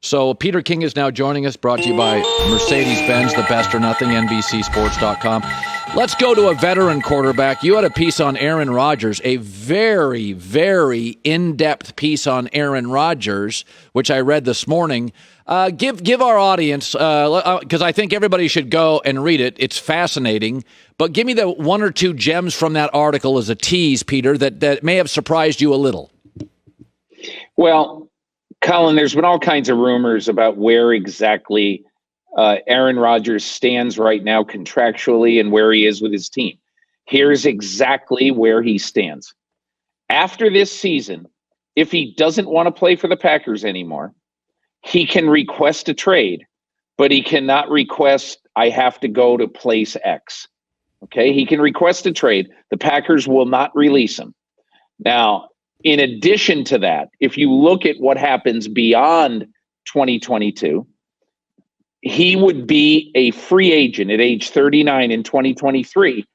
So Peter King is now joining us, brought to you by Mercedes-Benz, the best or nothing, NBCSports.com. Let's go to a veteran quarterback. You had a piece on Aaron Rodgers, a very, very in-depth piece on Aaron Rodgers, which I read this morning. Give our audience, because I think everybody should go and read it. It's fascinating. But give me the one or two gems from that article as a tease, Peter, that may have surprised you a little. Well, Colin, there's been all kinds of rumors about where exactly Aaron Rodgers stands right now contractually and where he is with his team. Here's exactly where he stands. After this season, if he doesn't want to play for the Packers anymore, he can request a trade, but he cannot request, I have to go to place X. Okay, he can request a trade. The Packers will not release him. Now, in addition to that, if you look at what happens beyond 2022, he would be a free agent at age 39 in 2023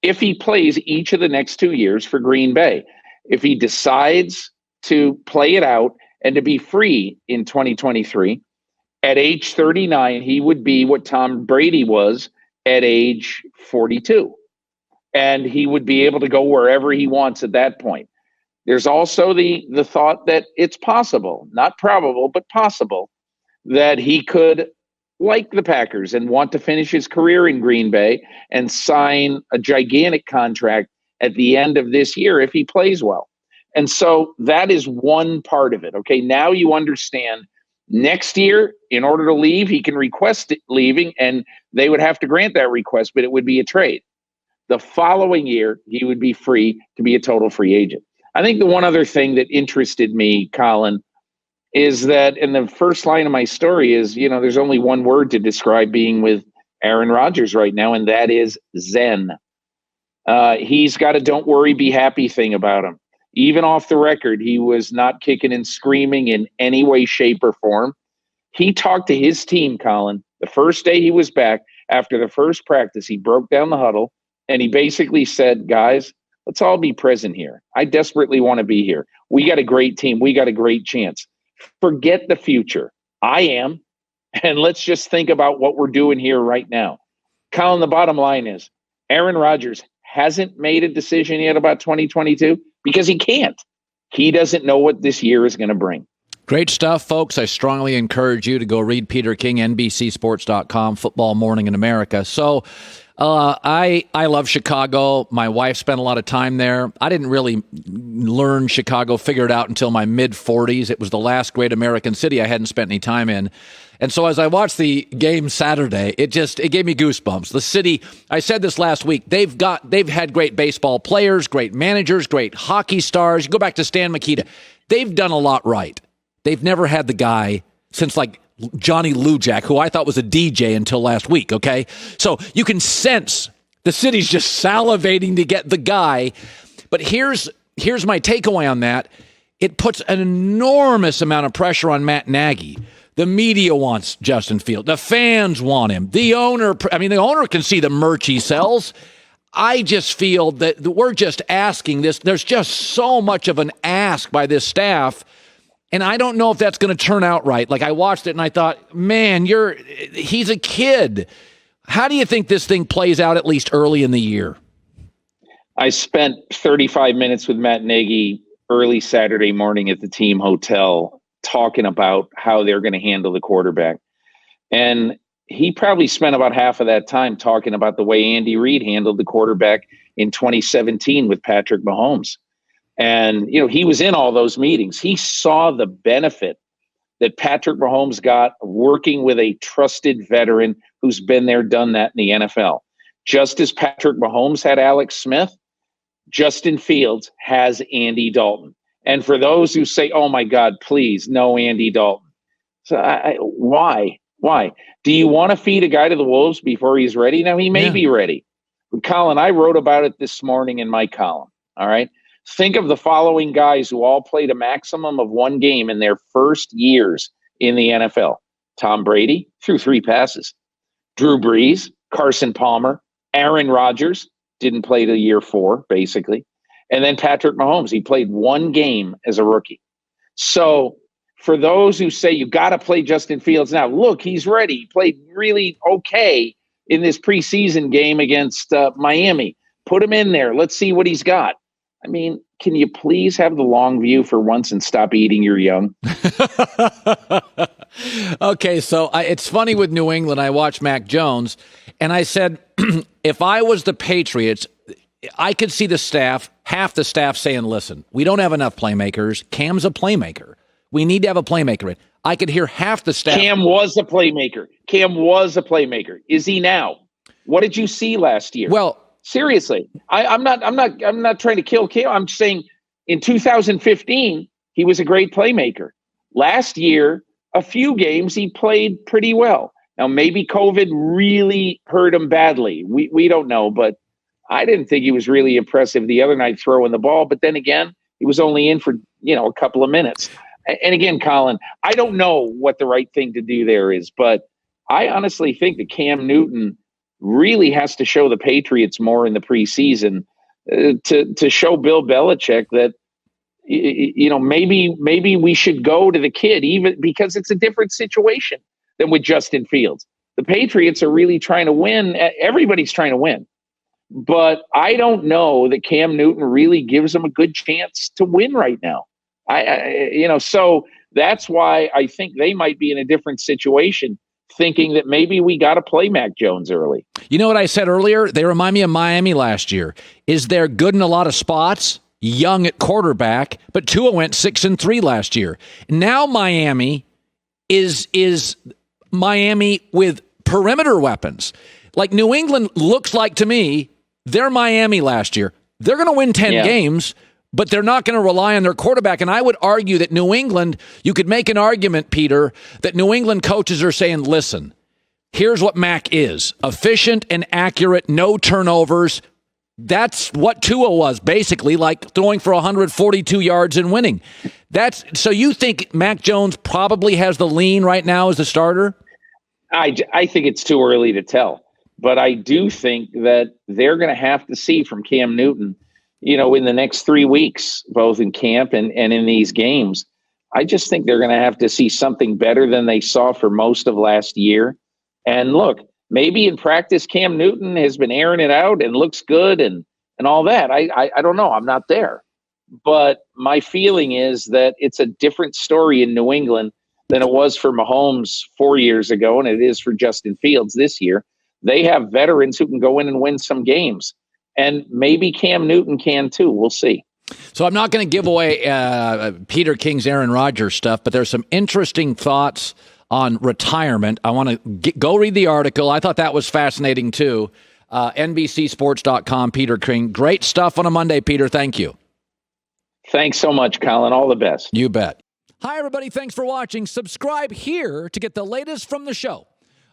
if he plays each of the next 2 years for Green Bay. If he decides to play it out and to be free in 2023, at age 39, he would be what Tom Brady was at age 42. And he would be able to go wherever he wants at that point. There's also the thought that it's possible, not probable, but possible, that he could like the Packers and want to finish his career in Green Bay and sign a gigantic contract at the end of this year if he plays well. And so that is one part of it. Okay, now you understand next year, in order to leave, he can request it leaving, and they would have to grant that request, but it would be a trade. The following year, he would be free to be a total free agent. I think the one other thing that interested me, Colin, is that in the first line of my story is, there's only one word to describe being with Aaron Rodgers right now, and that is zen. He's got a don't worry, be happy thing about him. Even off the record, he was not kicking and screaming in any way, shape, or form. He talked to his team, Colin, the first day he was back. After the first practice, he broke down the huddle, and he basically said, guys, let's all be present here. I desperately want to be here. We got a great team. We got a great chance. Forget the future. I am. And let's just think about what we're doing here right now. Colin, the bottom line is Aaron Rodgers hasn't made a decision yet about 2022 because he can't. He doesn't know what this year is going to bring. Great stuff, folks. I strongly encourage you to go read Peter King, NBCSports.com, Football Morning in America. So I love Chicago. My wife spent a lot of time there. I didn't really learn Chicago, figure it out until my mid-40s. It was the last great American city I hadn't spent any time in. And so as I watched the game Saturday, it gave me goosebumps. The city, I said this last week, they've had great baseball players, great managers, great hockey stars. You go back to Stan Mikita. They've done a lot right. They've never had the guy since like Johnny Lujack, who I thought was a DJ until last week, okay? So you can sense the city's just salivating to get the guy. But here's my takeaway on that. It puts an enormous amount of pressure on Matt Nagy. The media wants Justin Fields. The fans want him. The owner can see the merch he sells. I just feel that we're just asking this. There's just so much of an ask by this staff. And I don't know if that's going to turn out right. Like, I watched it and I thought, man, he's a kid. How do you think this thing plays out, at least early in the year? I spent 35 minutes with Matt Nagy early Saturday morning at the team hotel talking about how they're going to handle the quarterback. And he probably spent about half of that time talking about the way Andy Reid handled the quarterback in 2017 with Patrick Mahomes. And, he was in all those meetings. He saw the benefit that Patrick Mahomes got working with a trusted veteran who's been there, done that in the NFL. Just as Patrick Mahomes had Alex Smith, Justin Fields has Andy Dalton. And for those who say, oh, my God, please, no Andy Dalton. So why? Why? Do you want to feed a guy to the wolves before he's ready? Now, he may be ready. But Colin, I wrote about it this morning in my column, all right? Think of the following guys who all played a maximum of one game in their first years in the NFL. Tom Brady threw 3 passes. Drew Brees, Carson Palmer, Aaron Rodgers didn't play to year 4, basically. And then Patrick Mahomes, he played one game as a rookie. So for those who say you got to play Justin Fields now, look, he's ready. He played really okay in this preseason game against Miami. Put him in there. Let's see what he's got. I mean, can you please have the long view for once and stop eating your young? Okay, so it's funny with New England. I watched Mac Jones, and I said, if I was the Patriots, I could see the staff, half the staff saying, listen, we don't have enough playmakers. Cam's a playmaker. We need to have a playmaker. I could hear half the staff. Cam was a playmaker. Is he now? What did you see last year? Well, seriously, I'm not trying to kill Cam. I'm saying in 2015, he was a great playmaker. Last year, a few games he played pretty well. Now, maybe COVID really hurt him badly. We don't know, but I didn't think he was really impressive the other night throwing the ball. But then again, he was only in for, a couple of minutes. And again, Colin, I don't know what the right thing to do there is, but I honestly think that Cam Newton really has to show the Patriots more in the preseason to show Bill Belichick that, maybe we should go to the kid, even because it's a different situation than with Justin Fields. The Patriots are really trying to win. Everybody's trying to win. But I don't know that Cam Newton really gives them a good chance to win right now. So that's why I think they might be in a different situation, thinking that maybe we got to play Mac Jones early. You know what I said earlier? They remind me of Miami last year. Is they're good in a lot of spots, young at quarterback, but Tua went 6-3 last year. Now Miami is Miami with perimeter weapons. Like New England looks like to me, they're Miami last year. They're going to win 10 games, but they're not going to rely on their quarterback. And I would argue that New England, you could make an argument, Peter, that New England coaches are saying, listen, here's what Mac is. Efficient and accurate, no turnovers. That's what Tua was, basically, like throwing for 142 yards and winning. So you think Mac Jones probably has the lean right now as the starter? I think it's too early to tell. But I do think that they're going to have to see from Cam Newton, in the next 3 weeks, both in camp and in these games. I just think they're going to have to see something better than they saw for most of last year. And look, maybe in practice, Cam Newton has been airing it out and looks good and all that. I don't know. I'm not there. But my feeling is that it's a different story in New England than it was for Mahomes 4 years ago, and it is for Justin Fields this year. They have veterans who can go in and win some games. And maybe Cam Newton can too. We'll see. So I'm not going to give away Peter King's Aaron Rodgers stuff, but there's some interesting thoughts on retirement. I want to go read the article. I thought that was fascinating too. NBCSports.com, Peter King. Great stuff on a Monday, Peter. Thank you. Thanks so much, Colin. All the best. You bet. Hi, everybody. Thanks for watching. Subscribe here to get the latest from the show.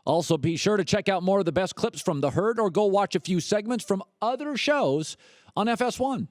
Also, be sure to check out more of the best clips from The Herd or go watch a few segments from other shows on FS1.